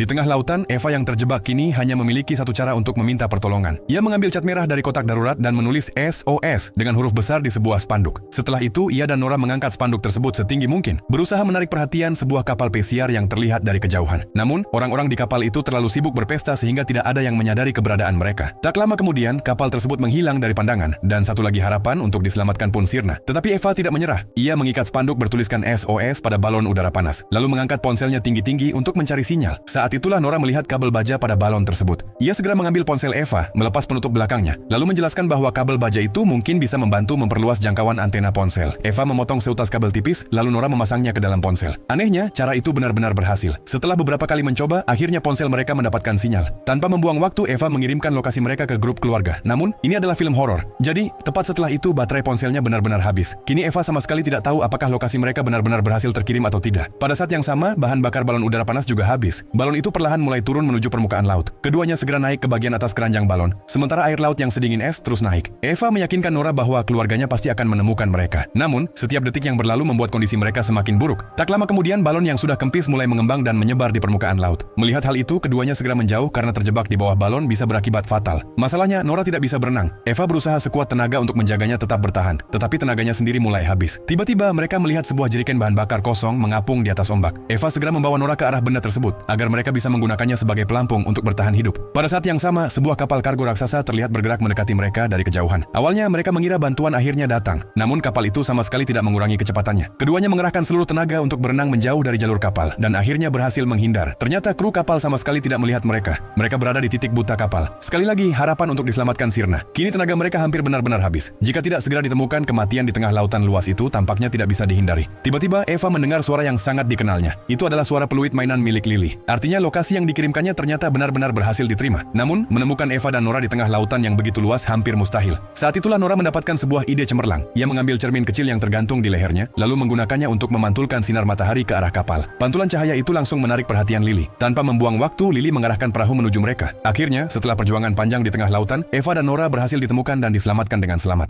Di tengah lautan, Eva yang terjebak kini hanya memiliki satu cara untuk meminta pertolongan. Ia mengambil cat merah dari kotak darurat dan menulis SOS dengan huruf besar di sebuah spanduk. Setelah itu, ia dan Nora mengangkat spanduk tersebut setinggi mungkin, berusaha menarik perhatian sebuah kapal pesiar yang terlihat dari kejauhan. Namun, orang-orang di kapal itu terlalu sibuk berpesta sehingga tidak ada yang menyadari keberadaan mereka. Tak lama kemudian, kapal tersebut menghilang dari pandangan, dan satu lagi harapan untuk diselamatkan pun sirna. Tetapi Eva tidak menyerah. Ia mengikat spanduk bertuliskan SOS pada balon udara panas, lalu mengangkat ponselnya tinggi-tinggi untuk mencari sinyal. Saat itulah Nora melihat kabel baja pada balon tersebut. Ia segera mengambil ponsel Eva, melepas penutup belakangnya, lalu menjelaskan bahwa kabel baja itu mungkin bisa membantu memperluas jangkauan antena ponsel. Eva memotong seutas kabel tipis, lalu Nora memasangnya ke dalam ponsel. Anehnya, cara itu benar-benar berhasil. Setelah beberapa kali mencoba, akhirnya ponsel mereka mendapatkan sinyal. Tanpa membuang waktu, Eva mengirimkan lokasi mereka ke grup keluarga. Namun, ini adalah film horor. Jadi, tepat setelah itu baterai ponselnya benar-benar habis. Kini Eva sama sekali tidak tahu apakah lokasi mereka benar-benar berhasil terkirim atau tidak. Pada saat yang sama, bahan bakar balon udara panas juga habis. Balon itu perlahan mulai turun menuju permukaan laut. Keduanya segera naik ke bagian atas keranjang balon, sementara air laut yang sedingin es terus naik. Eva meyakinkan Nora bahwa keluarganya pasti akan menemukan mereka. Namun, setiap detik yang berlalu membuat kondisi mereka semakin buruk. Tak lama kemudian, balon yang sudah kempis mulai mengembang dan menyebar di permukaan laut. Melihat hal itu, keduanya segera menjauh karena terjebak di bawah balon bisa berakibat fatal. Masalahnya, Nora tidak bisa berenang. Eva berusaha sekuat tenaga untuk menjaganya tetap bertahan, tetapi tenaganya sendiri mulai habis. Tiba-tiba, mereka melihat sebuah jeriken bahan bakar kosong mengapung di atas ombak. Eva segera membawa Nora ke arah benda tersebut, agar mereka bisa menggunakannya sebagai pelampung untuk bertahan hidup. Pada saat yang sama, sebuah kapal kargo raksasa terlihat bergerak mendekati mereka dari kejauhan. Awalnya, mereka mengira bantuan akhirnya datang. Namun, kapal itu sama sekali tidak mengurangi kecepatannya. Keduanya mengerahkan seluruh tenaga untuk berenang menjauh dari jalur kapal, dan akhirnya berhasil menghindar. Ternyata kru kapal sama sekali tidak melihat mereka. Mereka berada di titik buta kapal. Sekali lagi, harapan untuk diselamatkan sirna. Kini tenaga mereka hampir benar-benar habis. Jika tidak segera ditemukan, kematian di tengah lautan luas itu tampaknya tidak bisa dihindari. Tiba-tiba, Eva mendengar suara yang sangat dikenalnya. Itu adalah suara peluit mainan milik Lily. Artinya, lokasi yang dikirimkannya ternyata benar-benar berhasil diterima. Namun, menemukan Eva dan Nora di tengah lautan yang begitu luas hampir mustahil. Saat itulah Nora mendapatkan sebuah ide cemerlang. Ia mengambil cermin kecil yang tergantung di lehernya, lalu menggunakannya untuk memantulkan sinar matahari ke arah kapal. Pantulan cahaya itu langsung menarik perhatian Lily. Tanpa membuang waktu, Lily mengarahkan perahu menuju mereka. Akhirnya, setelah perjuangan panjang di tengah lautan, Eva dan Nora berhasil ditemukan dan diselamatkan dengan selamat.